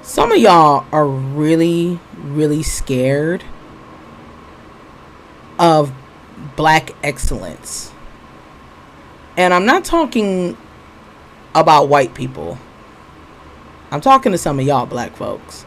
Some of y'all are really, really scared of black excellence. And I'm not talking about white people. I'm talking to some of y'all black folks.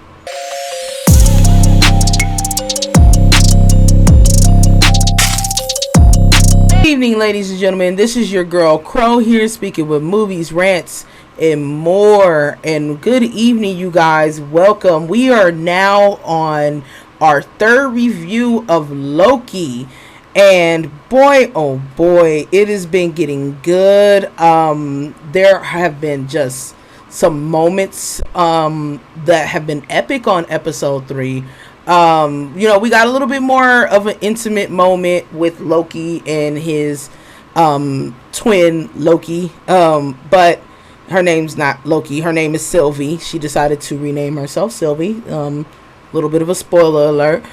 Good evening, ladies and gentlemen. This is your girl Crow here, speaking with movies, rants, and more. And good evening, you guys. Welcome. We are now on our third review of Loki. And boy, oh boy, it has been getting good. There have been just some moments that have been epic on episode 3. We got a little bit more of an intimate moment with Loki and his twin Loki. But her name's not Loki. Her name is Sylvie. She decided to rename herself Sylvie. Little bit of a spoiler alert.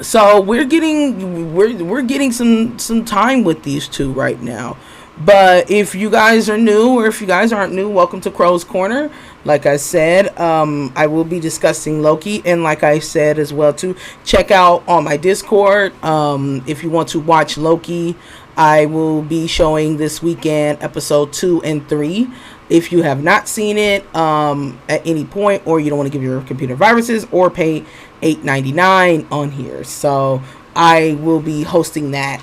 So we're getting some time with these two right now. But if you guys are new, or if you guys aren't new, welcome to Crow's Corner. Like I said, I will be discussing Loki, and like I said as well too, check out on my Discord. If you want to watch Loki, I will be showing this weekend episode 2 and 3. If you have not seen it at any point, or you don't want to give your computer viruses, or pay $8.99 on here, so I will be hosting that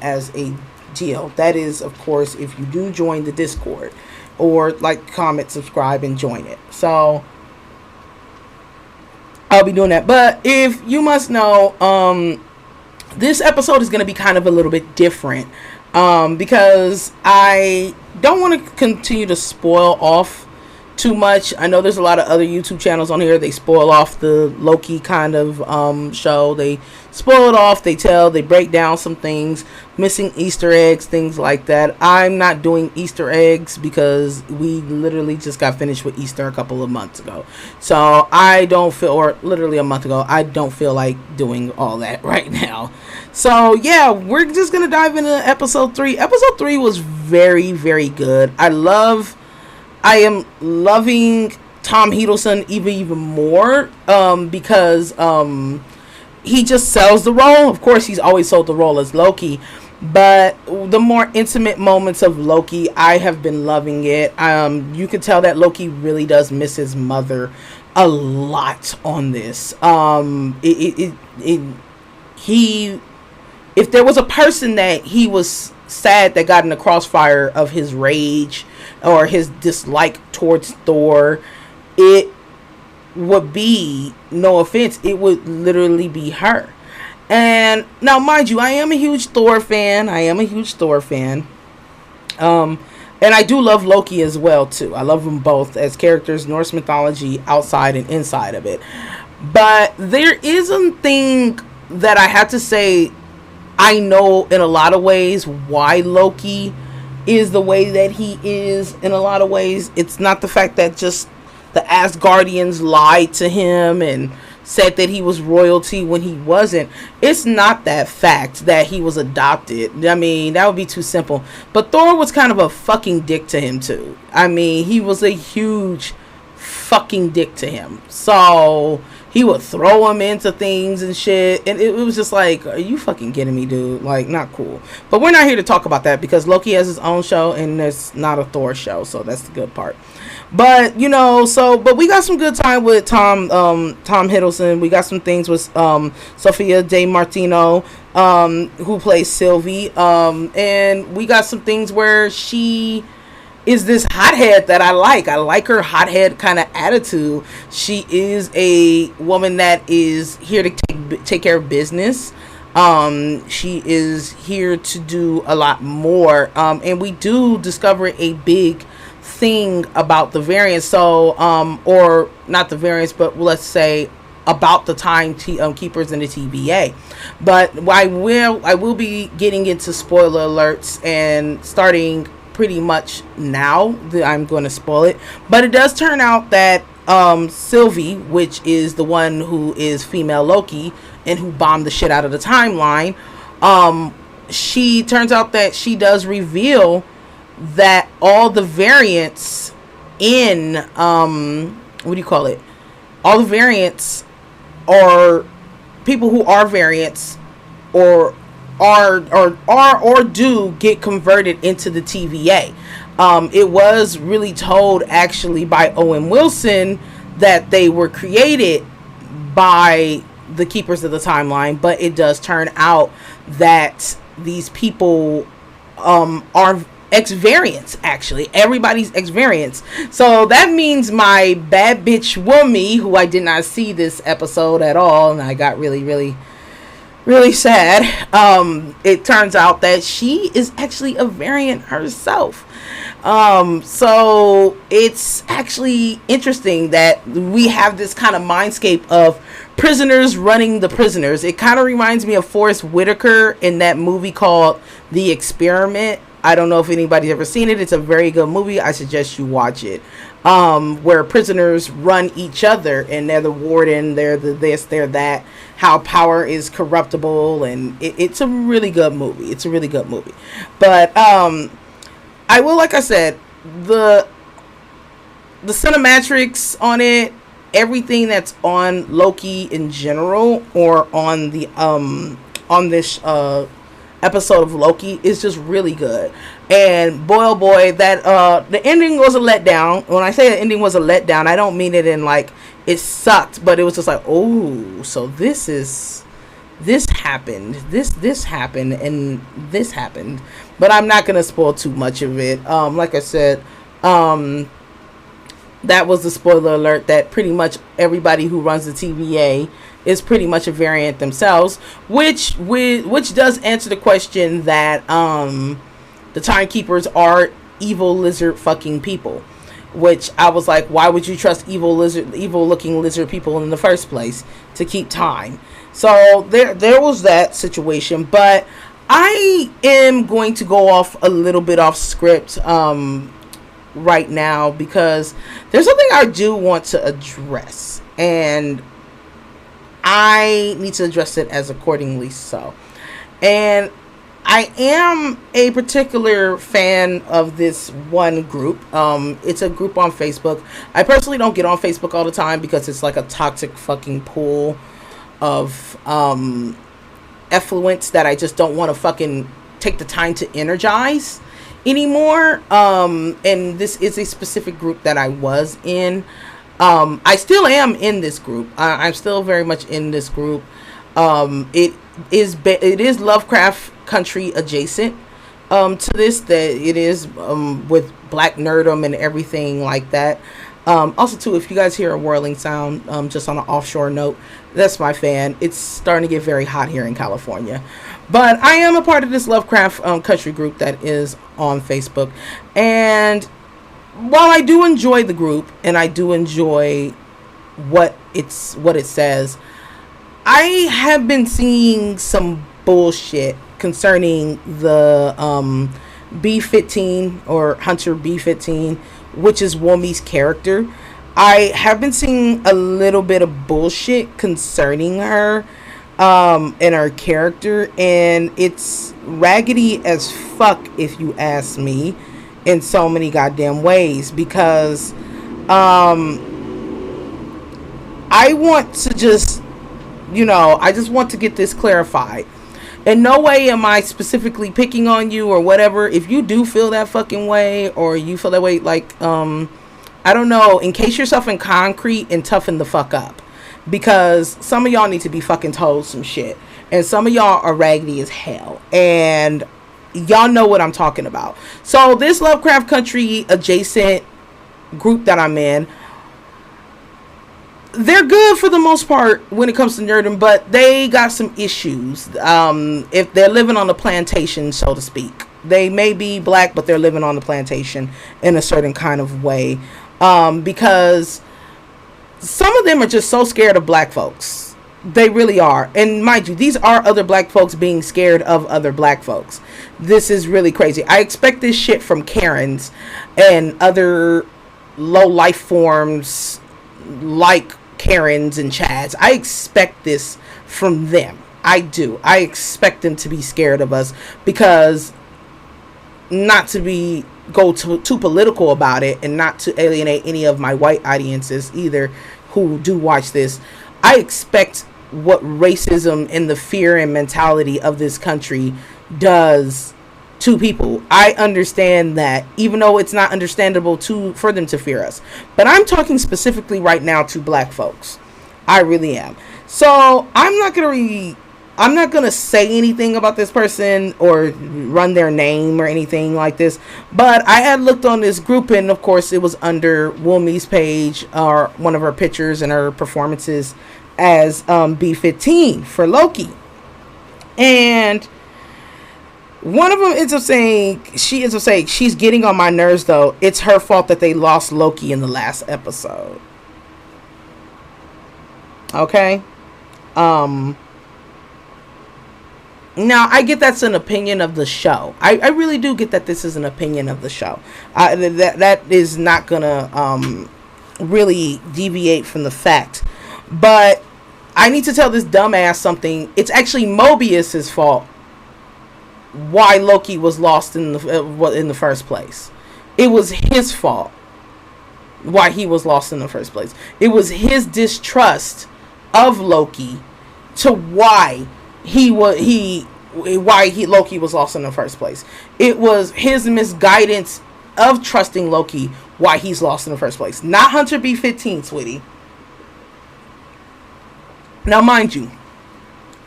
as a deal. That is, of course, if you do join the Discord, or like, comment, subscribe, and join it. So I'll be doing that. But if you must know, this episode is going to be kind of a little bit different, because I don't want to continue to spoil off too much. I know there's a lot of other YouTube channels on here. They spoil off the Loki kind of show. They spoil it off. They break down some things, missing Easter eggs, things like that. I'm not doing Easter eggs because we literally just got finished with Easter a couple of months ago. So I don't feel, or literally a month ago, I don't feel like doing all that right now. So yeah, we're just gonna dive into episode 3. Episode 3 was very, very good. I am loving Tom Hiddleston even more because he just sells the role. Of course, he's always sold the role as Loki, but the more intimate moments of Loki, I have been loving it. You can tell that Loki really does miss his mother a lot on this. If there was a person that he was sad that got in the crossfire of his rage or his dislike towards Thor, it would be, no offense, it would literally be her. And now, mind you, I am a huge Thor fan. And I do love Loki as well too. I love them both as characters, Norse mythology outside and inside of it. But there is a thing that I have to say, I know in a lot of ways why Loki is the way that he is. In a lot of ways, it's not the fact that just the Asgardians lied to him and said that he was royalty when he wasn't. It's not that fact that he was adopted. I mean, that would be too simple. But Thor was kind of a fucking dick to him too. I mean, he was a huge fucking dick to him. So he would throw him into things and shit, and it was just like, are you fucking kidding me, dude? Like, not cool. But we're not here to talk about that because Loki has his own show and there's not a Thor show, so that's the good part. But but we got some good time with Tom Hiddleston. We got some things with Sophia De Martino, who plays Sylvie, and we got some things where she is this hothead that I like. I like her hothead kind of attitude. She is a woman that is here to take care of business. She is here to do a lot more. And we do discover a big thing about the variants. So, or not the variants, but let's say about the time keepers in the TVA. But I will be getting into spoiler alerts and starting pretty much now that I'm going to spoil it. But it does turn out that Sylvie, which is the one who is female Loki and who bombed the shit out of the timeline, she turns out that she does reveal that all the variants in what do you call it? All the variants are people who are variants or or do get converted into the TVA. It was really told actually by Owen Wilson that they were created by the Keepers of the Timeline, but it does turn out that these people are X-variants, actually. Everybody's X-variants. So that means my bad bitch Wumni, who I did not see this episode at all, and I got really, really, really sad. It turns out that she is actually a variant herself. So it's actually interesting that we have this kind of mindscape of prisoners running the prisoners. It kind of reminds me of Forrest Whitaker in that movie called The Experiment. I don't know if anybody's ever seen it. It's a very good movie. I suggest you watch it. Where prisoners run each other, and they're the warden, they're the this, they're that. How power is corruptible, and it's a really good movie. It's a really good movie. But I will, like I said, the cinematics on it, everything that's on Loki in general, or on the on this episode of Loki, is just really good. And boy oh boy, that the ending was a letdown. When I say the ending was a letdown, I don't mean it in like it sucked, but it was just like, oh, so this happened, this happened, and this happened. But I'm not gonna spoil too much of it. Like I said, that was the spoiler alert, that pretty much everybody who runs the TVA is pretty much a variant themselves, which does answer the question that the Timekeepers are evil lizard fucking people. Which I was like, why would you trust evil looking lizard people in the first place to keep time? So there was that situation. But I am going to go off a little bit off script right now, because there's something I do want to address, and I need to address it as accordingly so. And I am a particular fan of this one group. It's a group on Facebook. I personally don't get on Facebook all the time because it's like a toxic fucking pool of effluence that I just don't want to fucking take the time to energize anymore. And this is a specific group that I was in. I still am in this group. I'm still very much in this group. It is Lovecraft Country adjacent to this, that it is with black nerdom and everything like that. Also too, if you guys hear a whirling sound, just on an offshore note, that's my fan. It's starting to get very hot here in California. But I am a part of this Lovecraft Country group that is on Facebook. And while I do enjoy the group and I do enjoy what it says, I have been seeing some bullshit concerning the B-15 or Hunter B-15, which is Wummi's character. I have been seeing a little bit of bullshit concerning her and her character, and it's raggedy as fuck if you ask me, in so many goddamn ways, because I want to just, I just want to get this clarified. In no way am I specifically picking on you or whatever. If you do feel that fucking way, or you feel that way, like, I don't know, encase yourself in concrete and toughen the fuck up. Because some of y'all need to be fucking told some shit. And some of y'all are raggedy as hell. And y'all know what I'm talking about. So this Lovecraft Country adjacent group that I'm in, they're good for the most part when it comes to nerding, but they got some issues. If they're living on the plantation, so to speak. They may be black, but they're living on the plantation in a certain kind of way. Because some of them are just so scared of black folks. They really are. And mind you, these are other black folks being scared of other black folks. This is really crazy. I expect this shit from Karens and other low life forms like Karens and Chads. I expect this from them. I do. I expect them to be scared of us, because not to be go too political about it, and not to alienate any of my white audiences either who do watch this. I expect what racism and the fear and mentality of this country does to people. I understand that, even though it's not understandable for them to fear us. But I'm talking specifically right now to black folks. I really am. So I'm not gonna say anything about this person or run their name or anything like this. But I had looked on this group, and of course it was under Wumni's page, or one of her pictures and her performances as B-15 for Loki. And one of them ends up saying she's getting on my nerves though. It's her fault that they lost Loki in the last episode. Okay. Now I get that's an opinion of the show. I really do get that this is an opinion of the show. That is not gonna really deviate from the fact. But I need to tell this dumbass something. It's actually Mobius's fault why Loki was lost in the first place. It was his fault why he was lost in the first place. It was his distrust of Loki to why Loki was lost in the first place. It was his misguidance of trusting Loki why he's lost in the first place. Not Hunter B-15, sweetie. Now, mind you,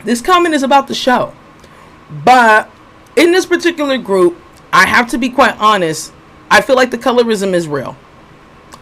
this comment is about the show. But in this particular group, I have to be quite honest, I feel like the colorism is real.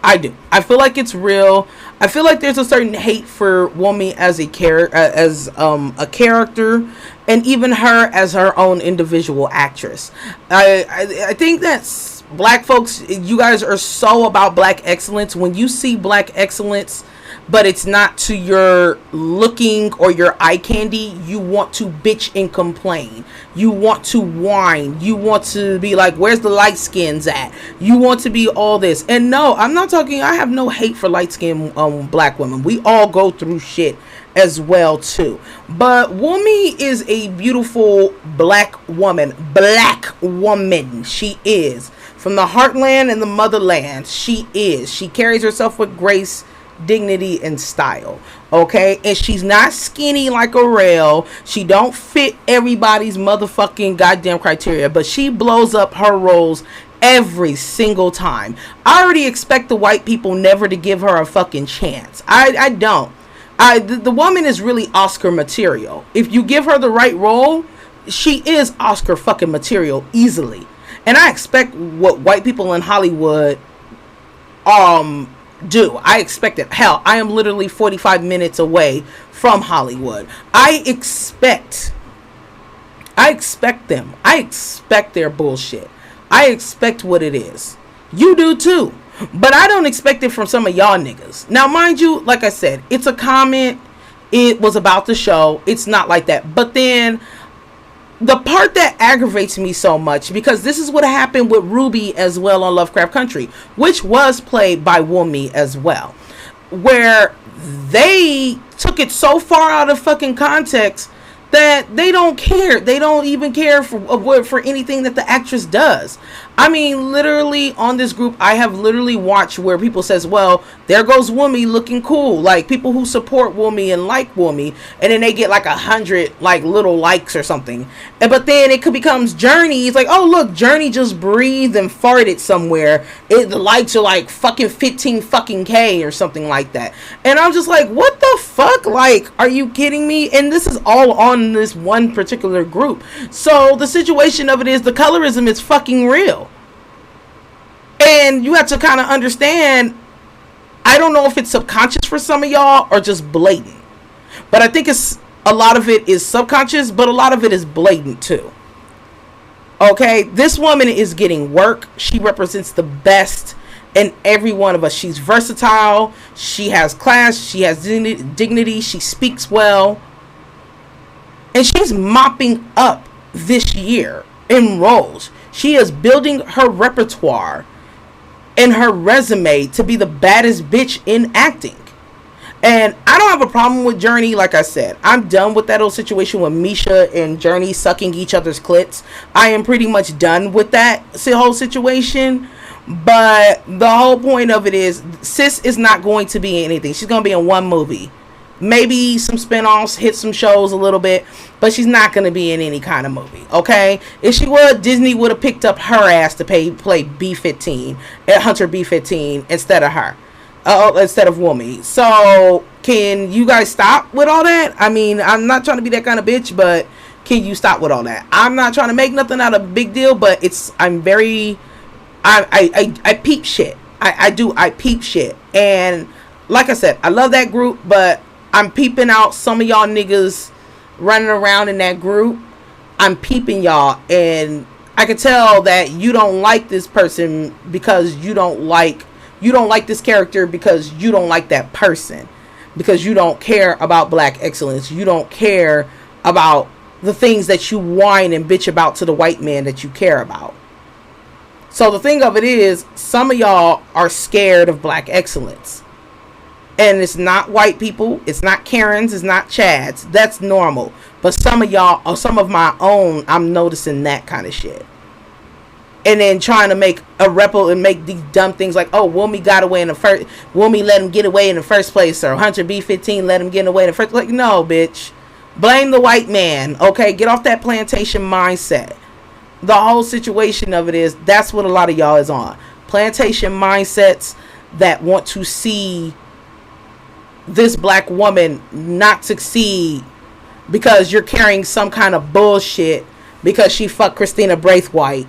I do. I feel like it's real. I feel like there's a certain hate for Wumni as a character, and even her as her own individual actress. I think that's black folks. You guys are so about black excellence. When you see black excellence, but it's not to your looking or your eye candy, you want to bitch and complain. You want to whine. You want to be like, where's the light skins at? You want to be all this. And no, I'm not talking, I have no hate for light skinned black women. We all go through shit as well too. But Wumni is a beautiful black woman. Black woman. She is. From the heartland and the motherland. She is. She carries herself with grace, dignity, and style. Okay, and she's not skinny like a rail. She don't fit everybody's motherfucking goddamn criteria, but she blows up her roles every single time. I already expect the white people never to give her a fucking chance. I don't. The woman is really Oscar material. If you give her the right role, she is Oscar fucking material easily. And I expect what white people in Hollywood do. I expect it. Hell, I am literally 45 minutes away from Hollywood. I expect them. I expect their bullshit. I expect what it is. You do too. But I don't expect it from some of y'all niggas. Now, mind you, like I said, it's a comment. It was about the show. It's not like that. But then the part that aggravates me so much, because this is what happened with Ruby as well on Lovecraft Country, which was played by Wumni as well, where they took it so far out of fucking context that they don't care. They don't even care for anything that the actress does. I mean, literally on this group, I have literally watched where people says, well, there goes Wumni looking cool. Like, people who support Wumni and like Wumni, and then they get like 100 like little likes or something. But then it becomes Journey. It's like, oh look, Journey just breathed and farted somewhere. The likes are like fucking 15 fucking K or something like that. And I'm just like, what the fuck? Like, are you kidding me? And this is all on this one particular group. So the situation of it is, the colorism is fucking real. And you have to kind of understand, I don't know if it's subconscious for some of y'all or just blatant. But I think it's a lot of it is subconscious, but a lot of it is blatant too. Okay, this woman is getting work. She represents the best in every one of us. She's versatile. She has class. She has dignity. She speaks well. And she's mopping up this year in roles. She is building her repertoire and her resume to be the baddest bitch in acting. And I don't have a problem with Journey. Like I said, I'm done with that old situation with Misha and Journey sucking each other's clits. I am pretty much done with that whole situation. But the whole point of it is, sis is not going to be in anything. She's going to be in one movie. Maybe some spinoffs, hit some shows a little bit, but she's not going to be in any kind of movie, okay? If she would, Disney would have picked up her ass to play B-15, Hunter B-15, instead of her. Instead of Wumni. So, can you guys stop with all that? I mean, I'm not trying to be that kind of bitch, but can you stop with all that? I'm not trying to make nothing out of a big deal, but I'm very... I peep shit. I peep shit. And like I said, I love that group, but I'm peeping out some of y'all niggas running around in that group. I'm peeping y'all, and I can tell that you don't like this person because you don't like this character because you don't like that person, because you don't care about black excellence. You don't care about the things that you whine and bitch about to the white man that you care about. So the thing of it is, some of y'all are scared of black excellence. And it's not white people, it's not Karens, it's not Chads. That's normal. But some of y'all, or some of my own, I'm noticing that kind of shit. And then trying to make a rebel and make these dumb things like, oh, Wumni got away in the first, Wumni let him get away in the first place, or Hunter B-15 let him get away in the first place. Like, no, bitch. Blame the white man, okay? Get off that plantation mindset. The whole situation of it is, that's what a lot of y'all is on. Plantation mindsets that want to see this black woman not succeed because you're carrying some kind of bullshit because she fucked Christina Braithwaite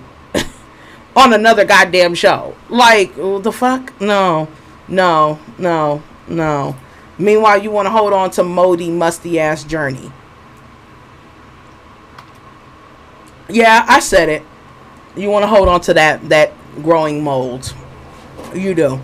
on another goddamn show. Like, what the fuck? No. Meanwhile, you want to hold on to moldy, musty ass Journey. Yeah, I said it. You want to hold on to that growing mold. You do.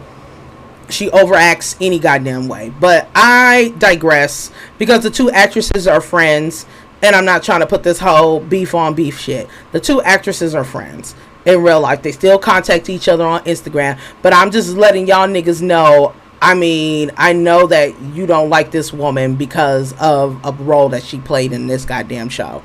She overacts any goddamn way. But I digress, because the two actresses are friends, and I'm not trying to put this whole beef on beef shit. The two actresses are friends in real life. They still contact each other on Instagram, but I'm just letting y'all niggas know. I mean, I know that you don't like this woman because of a role that she played in this goddamn show.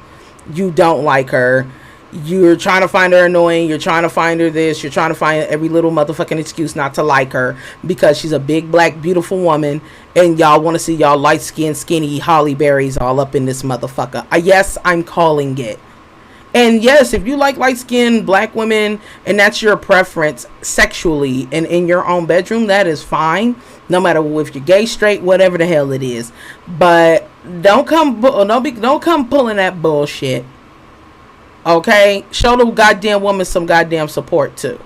You don't like her. You're trying to find her annoying. You're trying to find her this. You're trying to find every little motherfucking excuse not to like her because she's a big, black, beautiful woman. And y'all want to see y'all light-skinned, skinny Holly Berries all up in this motherfucker. Yes, I'm calling it. And yes, if you like light-skinned black women and that's your preference sexually and in your own bedroom, that is fine. No matter if you're gay, straight, whatever the hell it is. But don't come pulling that bullshit. Okay? Show the goddamn woman some goddamn support too.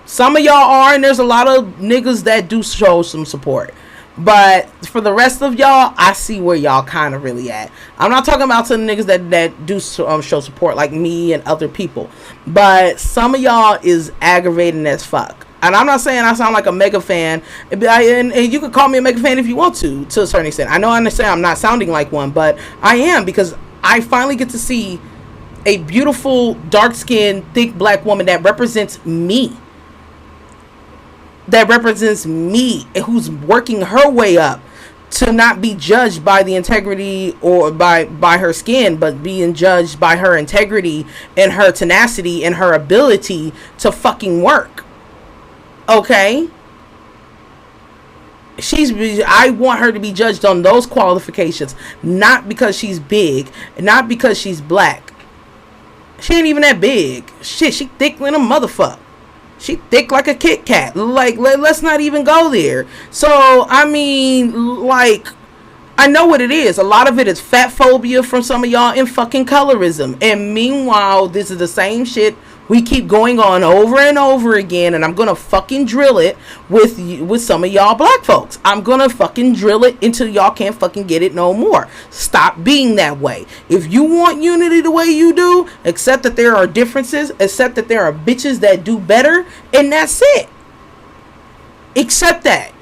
Some of y'all are, and there's a lot of niggas that do show some support. But for the rest of y'all, I see where y'all kind of really at. I'm not talking about to the niggas that do show support like me and other people. But some of y'all is aggravating as fuck. And I'm not saying I sound like a mega fan. And you can call me a mega fan if you want to a certain extent. I know I understand I'm not sounding like one, but I am, because I finally get to see a beautiful, dark-skinned, thick black woman that represents me. That represents me, who's working her way up to not be judged by the integrity or by her skin, but being judged by her integrity and her tenacity and her ability to fucking work. Okay? I want her to be judged on those qualifications, not because she's big, not because she's black. She ain't even that big. Shit, she thick like a motherfucker. She thick like a Kit Kat. Like, let's not even go there. So, I mean, like, I know what it is. A lot of it is fat phobia from some of y'all and fucking colorism. And meanwhile, this is the same shit we keep going on over and over again, and I'm gonna fucking drill it with some of y'all black folks. I'm gonna fucking drill it until y'all can't fucking get it no more. Stop being that way. If you want unity the way you do, accept that there are differences, accept that there are bitches that do better, and that's it. Accept that.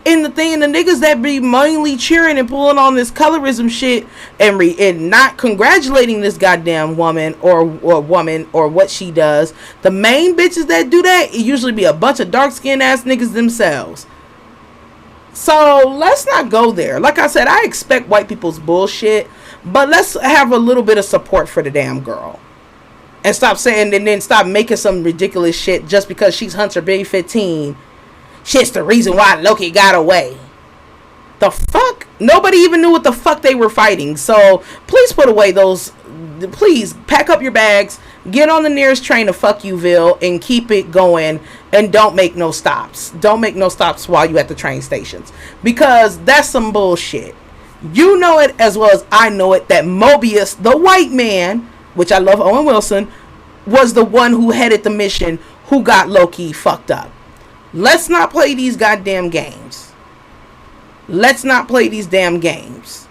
And the niggas that be mainly cheering and pulling on this colorism shit and not congratulating this goddamn woman or what she does, the main bitches that do that, it usually be a bunch of dark skinned ass niggas themselves. So let's not go there. Like I said, I expect white people's bullshit, but let's have a little bit of support for the damn girl. And stop saying, and then stop making some ridiculous shit just because she's Hunter B-15. Shit's the reason why Loki got away. The fuck? Nobody even knew what the fuck they were fighting. So please put away those. Please pack up your bags, get on the nearest train to fuck Youville, and keep it going. And don't make no stops. Don't make no stops while you at the train stations, because that's some bullshit. You know it as well as I know it that Mobius, the white man, which I love Owen Wilson, was the one who headed the mission who got Loki fucked up. Let's not play these goddamn games. Let's not play these damn games.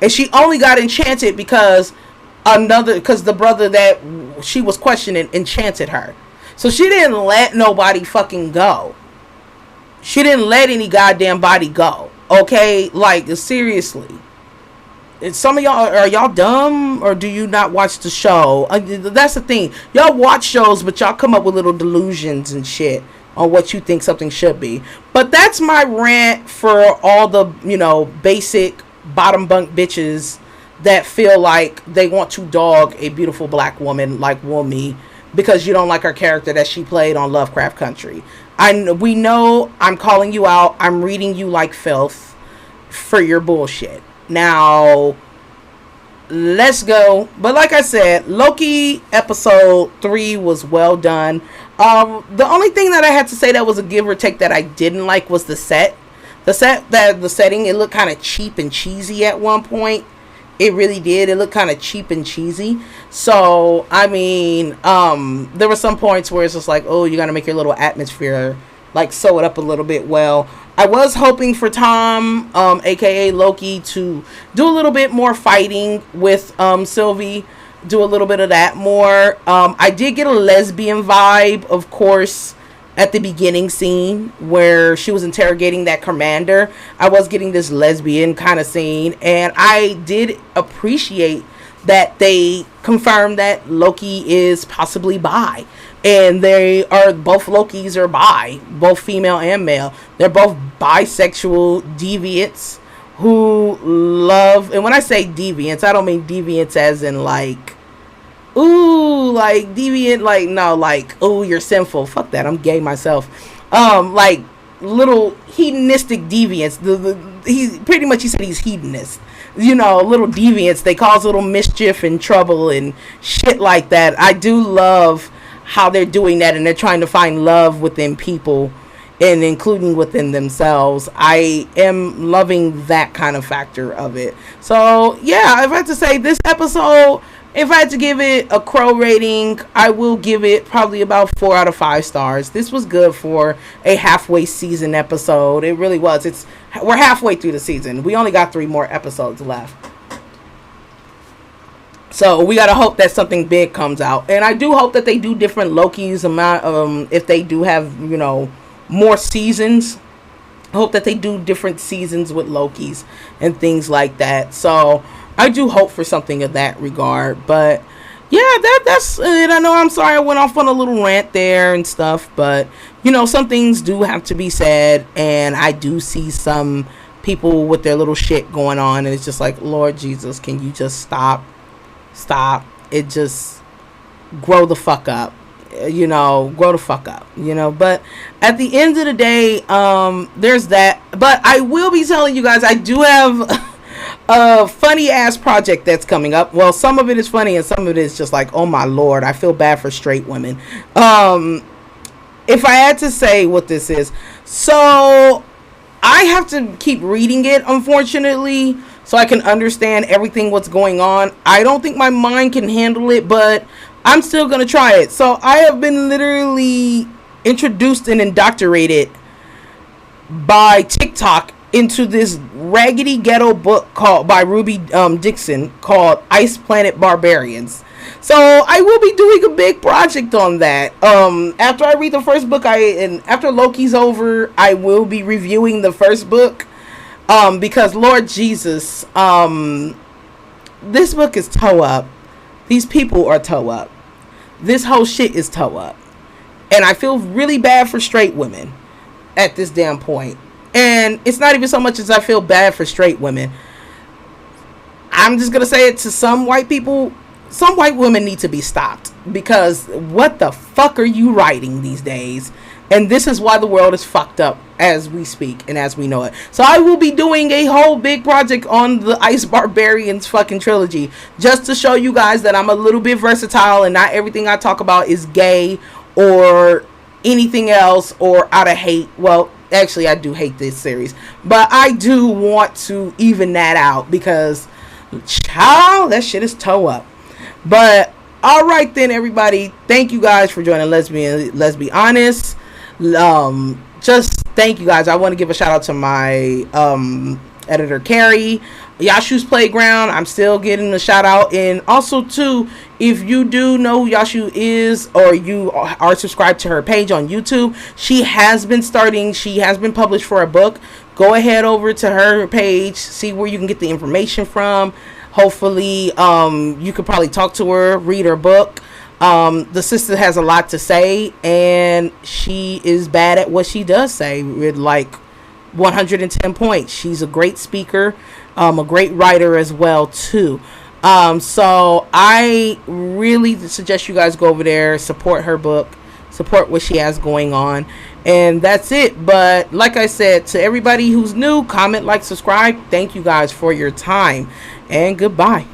And she only got enchanted because the brother that she was questioning enchanted her. So she didn't let nobody fucking go. She didn't let any goddamn body go. Okay? Like, seriously. Some of y'all, are y'all dumb? Or do you not watch the show? That's the thing. Y'all watch shows, but y'all come up with little delusions and shit on what you think something should be. But that's my rant for all the, basic bottom bunk bitches that feel like they want to dog a beautiful black woman like Wumni because you don't like her character that she played on Lovecraft Country. We know I'm calling you out. I'm reading you like filth for your bullshit. Now, let's go. But like I said, Loki episode 3 was well done. The only thing that I had to say that was a give or take that I didn't like was the set. The setting, it looked kind of cheap and cheesy at one point. It really did. It looked kind of cheap and cheesy. So, I mean, there were some points where it's just like, oh, you got to make your little atmosphere, like, sew it up a little bit well. I was hoping for Tom, a.k.a. Loki, to do a little bit more fighting with Sylvie. Do a little bit of that more. I did get a lesbian vibe, of course, at the beginning scene where she was interrogating that commander. I was getting this lesbian kind of scene, and I did appreciate that they confirmed that Loki is possibly bi, and they are both Lokis are bi, both female and male. They're both bisexual deviants who love, and when I say deviants, I don't mean deviants as in like, ooh, like deviant, like, no, like, ooh, you're sinful. Fuck that, I'm gay myself. Like little hedonistic deviants. He pretty much, he said he's hedonist. Little deviants. They cause little mischief and trouble and shit like that. I do love how they're doing that, and they're trying to find love within people and including within themselves. I am loving that kind of factor of it. So yeah, if I had to say this episode, if I had to give it a crow rating, I will give it probably about 4 out of 5 stars. This was good for a halfway season episode. It really was. We're halfway through the season. We only got 3 more episodes left. So we gotta hope that something big comes out. And I do hope that they do different Lokis if they do have, more seasons. I hope that they do different seasons with Lokis and things like that. So I do hope for something of that regard. But yeah, that's it. I know, I'm sorry I went off on a little rant there and stuff, but some things do have to be said, and I do see some people with their little shit going on, and it's just like, Lord Jesus, can you just stop it? Just grow the fuck up, grow the fuck up, but at the end of the day, there's that. But I will be telling you guys, I do have a funny ass project that's coming up. Well, some of it is funny and some of it is just like, oh my Lord, I feel bad for straight women. If I had to say what this is, so I have to keep reading it, unfortunately, so I can understand everything what's going on. I don't think my mind can handle it, but I'm still gonna try it. So I have been literally introduced and indoctrinated by TikTok into this raggedy ghetto book called by Ruby Dixon called Ice Planet Barbarians. So I will be doing a big project on that. After I read the first book, and after Loki's over, I will be reviewing the first book. Because Lord Jesus, this book is toe up. These people are toe up. This whole shit is toe up. And I feel really bad for straight women at this damn point. And it's not even so much as I feel bad for straight women. I'm just gonna say it to some white people. Some white women need to be stopped, because what the fuck are you writing these days? And this is why the world is fucked up as we speak and as we know it. So I will be doing a whole big project on the Ice Barbarians fucking trilogy, just to show you guys that I'm a little bit versatile and not everything I talk about is gay or anything else or out of hate. Well, actually I do hate this series, but I do want to even that out, because child, that shit is toe up. But all right then, everybody, thank you guys for joining Let's Be Honest. Just thank you guys. I want to give a shout out to my editor Carrie, Yashu's Playground. I'm still getting a shout out. And also too, if you do know who Yashu is, or you are subscribed to her page on YouTube, she has been published for a book. Go ahead over to her page, see where you can get the information from. Hopefully you could probably talk to her, read her book. The sister has a lot to say, and she is bad at what she does say with like 110 points. She's a great speaker, a great writer as well too. So I really suggest you guys go over there, support her book, support what she has going on, and that's it. But like I said, to everybody who's new, comment, like, subscribe. Thank you guys for your time, and goodbye.